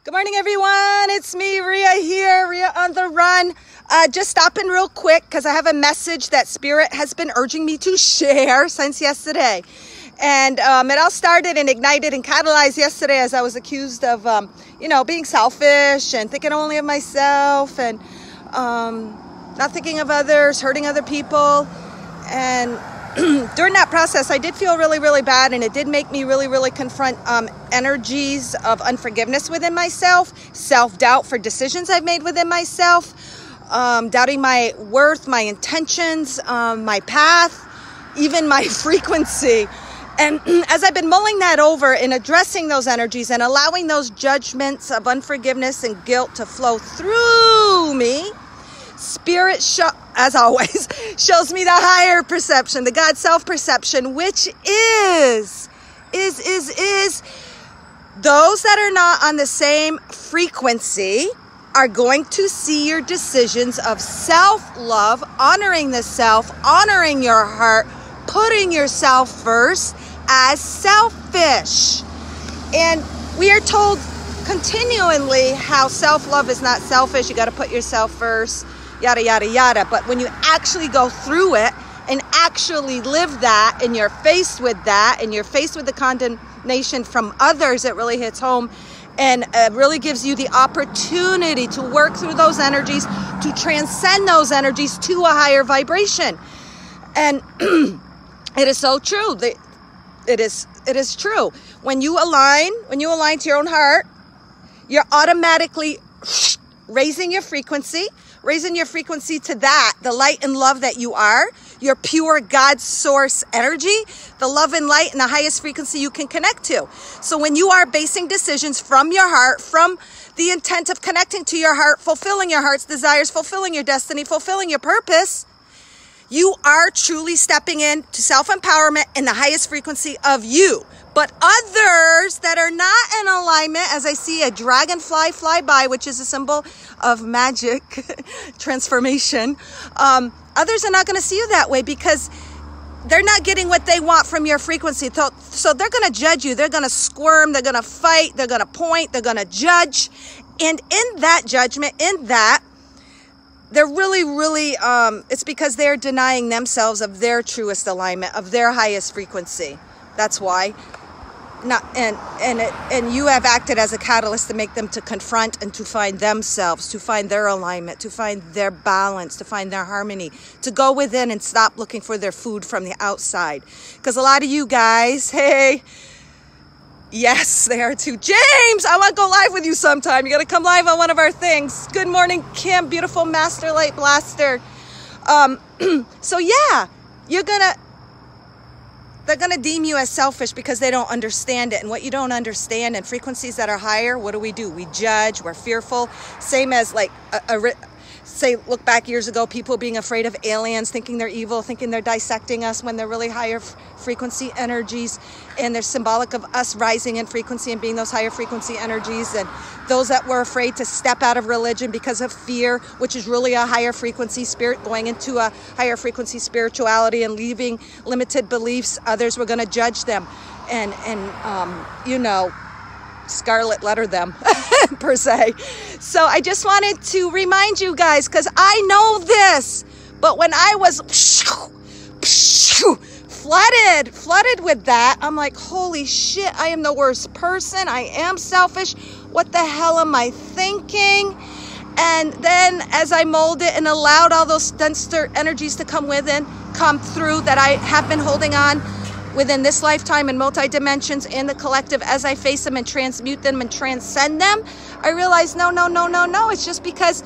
Good morning, everyone. It's me, Ria here, Ria on the Run. Just stopping real quick because I have a message that Spirit has been urging me to share since yesterday. And it all started and ignited and catalyzed yesterday as I was accused of, being selfish and thinking only of myself and not thinking of others, hurting other people. And during that process, I did feel really, really bad, and it did make me really, really confront energies of unforgiveness within myself, self-doubt for decisions I've made within myself, doubting my worth, my intentions, my path, even my frequency. And as I've been mulling that over and addressing those energies and allowing those judgments of unforgiveness and guilt to flow through me, Spirit, as always, shows me the higher perception, the God self-perception, which is those that are not on the same frequency are going to see your decisions of self-love, honoring the self, honoring your heart, putting yourself first as selfish. And we are told continually how self-love is not selfish. You got to put yourself first. Yada, yada, yada. But when you actually go through it and actually live that, and you're faced with that, and you're faced with the condemnation from others, it really hits home and really gives you the opportunity to work through those energies, to transcend those energies to a higher vibration. And it is so true. It is true. When you align to your own heart, you're automatically raising your frequency to that, the light and love that you are, your pure God source energy, the love and light and the highest frequency you can connect to. So when you are basing decisions from your heart, from the intent of connecting to your heart, fulfilling your heart's desires, fulfilling your destiny, fulfilling your purpose, you are truly stepping into self-empowerment in the highest frequency of you. But others that are not in alignment, as I see a dragonfly fly by, which is a symbol of magic, transformation, others are not going to see you that way because they're not getting what they want from your frequency. So they're going to judge you. They're going to squirm. They're going to fight. They're going to point. They're going to judge. And in that judgment, they're really, it's because they're denying themselves of their truest alignment, of their highest frequency. That's why. And you have acted as a catalyst to make them to confront and to find themselves, to find their alignment, to find their balance, to find their harmony, to go within and stop looking for their food from the outside. Because a lot of you guys, hey, yes, they are too. James, I want to go live with you sometime. You got to come live on one of our things. Good morning, Kim, beautiful Master Light Blaster. So yeah, they're going to deem you as selfish because they don't understand it. And what you don't understand and frequencies that are higher, what do? We judge, we're fearful. Same as like, say, look back years ago, people being afraid of aliens, thinking they're evil, thinking they're dissecting us when they're really higher frequency energies. And they're symbolic of us rising in frequency and being those higher frequency energies. And those that were afraid to step out of religion because of fear, which is really a higher frequency spirit, going into a higher frequency spirituality and leaving limited beliefs, others were going to judge them and scarlet letter them per se. So I just wanted to remind you guys, because I know this, but when I was flooded with that, I'm like, holy shit, I am the worst person. I am selfish. What the hell am I thinking? And then as I mold it and allowed all those denser energies to come through that I have been holding on within this lifetime and multi-dimensions in the collective, as I face them and transmute them and transcend them, I realize no. It's just because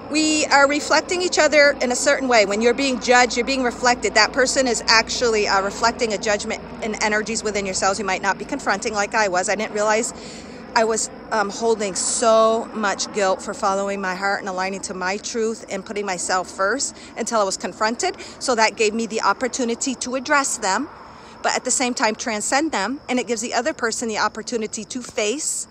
we are reflecting each other in a certain way. When you're being judged, you're being reflected. That person is actually reflecting a judgment and energies within yourselves you might not be confronting like I was. I didn't realize I was holding so much guilt for following my heart and aligning to my truth and putting myself first until I was confronted. So that gave me the opportunity to address them, but at the same time transcend them. And it gives the other person the opportunity to face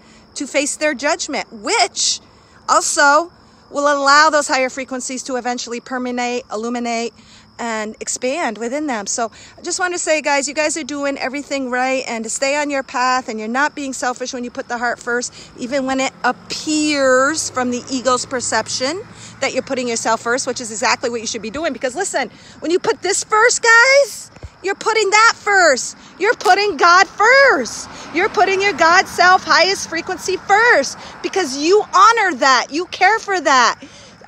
their judgment, which also will allow those higher frequencies to eventually permeate, illuminate, and expand within them. So I just want to say, guys, you guys are doing everything right, and to stay on your path, and you're not being selfish when you put the heart first, even when it appears from the ego's perception that you're putting yourself first, which is exactly what you should be doing. Because listen, when you put this first, guys, you're putting that first. You're putting God first. You're putting your God self, highest frequency first, because you honor that. You care for that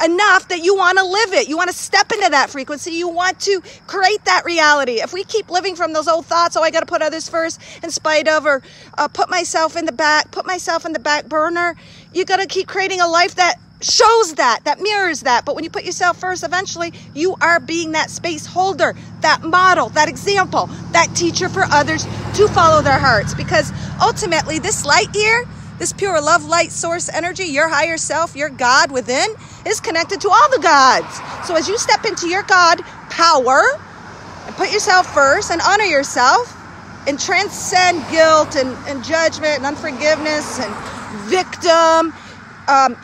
enough that you want to live it. You want to step into that frequency. You want to create that reality. If we keep living from those old thoughts, oh, I got to put others first in spite of, or put myself in the back burner, you got to keep creating a life that shows that mirrors that. But when you put yourself first, eventually you are being that space holder, that model, that example, that teacher for others to follow their hearts. Because ultimately this light here, this pure love, light, source energy, your higher self, your God within, is connected to all the gods. So as you step into your God power and put yourself first and honor yourself and transcend guilt and judgment and unforgiveness and victim,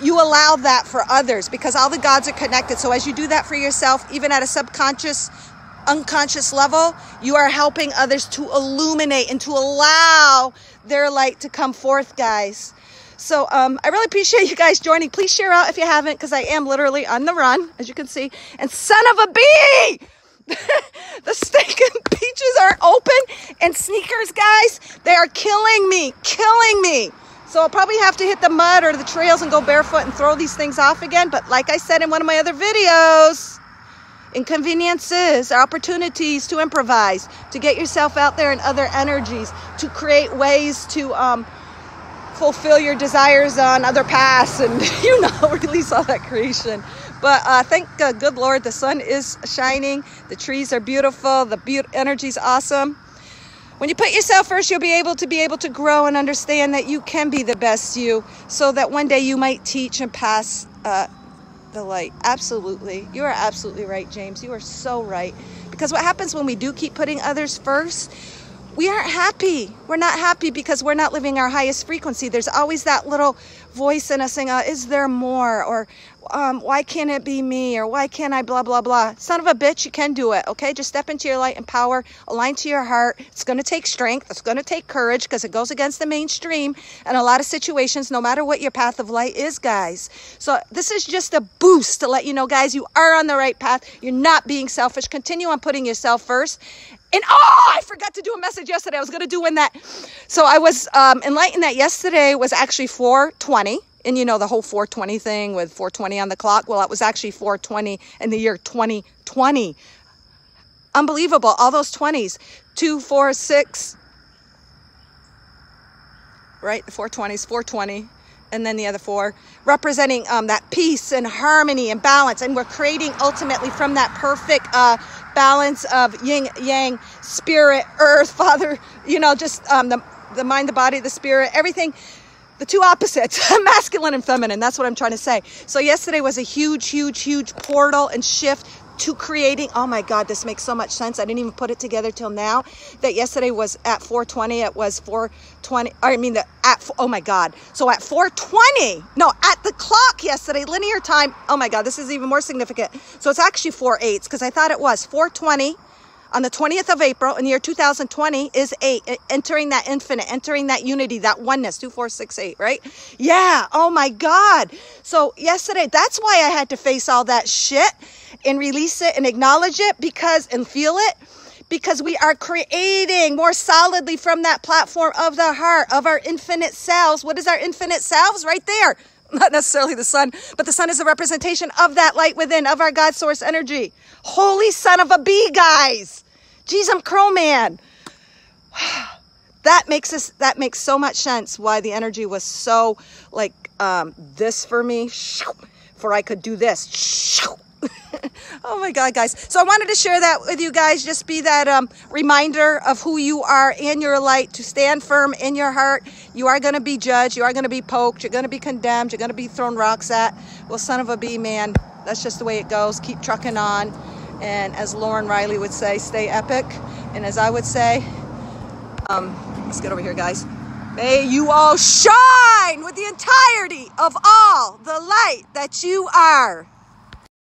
you allow that for others, because all the gods are connected. So as you do that for yourself, even at a subconscious, unconscious level, you are helping others to illuminate and to allow their light to come forth, guys. So I really appreciate you guys joining. Please share out if you haven't, because I am literally on the run, as you can see. And son of a bee! The stinking beaches are open, and sneakers, guys, they are killing me. So I'll probably have to hit the mud or the trails and go barefoot and throw these things off again. But like I said in one of my other videos, inconveniences are opportunities to improvise, to get yourself out there in other energies, to create ways to fulfill your desires on other paths, and release all that creation. But thank good Lord, the sun is shining, the trees are beautiful, the energy's awesome. When you put yourself first, you'll be able to grow and understand that you can be the best you, so that one day you might teach and pass the light. Absolutely. You are absolutely right, James. You are so right. Because what happens when we do keep putting others first, we aren't happy. We're not happy because we're not living our highest frequency. There's always that little voice in us saying, is there more? Or why can't it be me? Or why can't I blah, blah, blah? Son of a bitch, you can do it, okay? Just step into your light and power, align to your heart. It's going to take strength. It's going to take courage, because it goes against the mainstream in a lot of situations, no matter what your path of light is, guys. So this is just a boost to let you know, guys, you are on the right path. You're not being selfish. Continue on putting yourself first. And I forgot to do a message yesterday. I was going to do one that. So I was enlightened that yesterday was actually 420. And the whole 420 thing with 420 on the clock. Well, it was actually 420 in the year 2020. Unbelievable. All those 20s. 2, 4, 6. Right? The 420s, 420. And then the other 4. Representing that peace and harmony and balance. And we're creating ultimately from that perfect balance of yin, yang, spirit, earth, father, just the mind, the body, the spirit, everything. The two opposites, masculine and feminine. That's what I'm trying to say. So yesterday was a huge, huge, huge portal and shift to creating. Oh my God, this makes so much sense. I didn't even put it together till now. That yesterday was at 420. It was 420. Oh my God. So at 420, no, at the clock yesterday, linear time. Oh my God, this is even more significant. So it's actually 4/8, because I thought it was 420. On the 20th of April in the year 2020 is 8, entering that infinite, entering that unity, that oneness, 2, 4, 6, 8, right? Yeah. Oh my God. So yesterday, that's why I had to face all that shit and release it and acknowledge it, and feel it, because we are creating more solidly from that platform of the heart, of our infinite selves. What is our infinite selves? Right there. Not necessarily the sun, but the sun is a representation of that light within, of our God source energy. Holy son of a bee, guys. Jeez, I'm Crow Man. That makes so much sense why the energy was so like this for me. For I could do this. Oh my God, guys. So I wanted to share that with you guys. Just be that reminder of who you are and your light, to stand firm in your heart. You are going to be judged. You are going to be poked. You're going to be condemned. You're going to be thrown rocks at. Well, son of a bee, man. That's just the way it goes. Keep trucking on. And as Lauren Riley would say, stay epic. And as I would say, let's get over here, guys. May you all shine with the entirety of all the light that you are.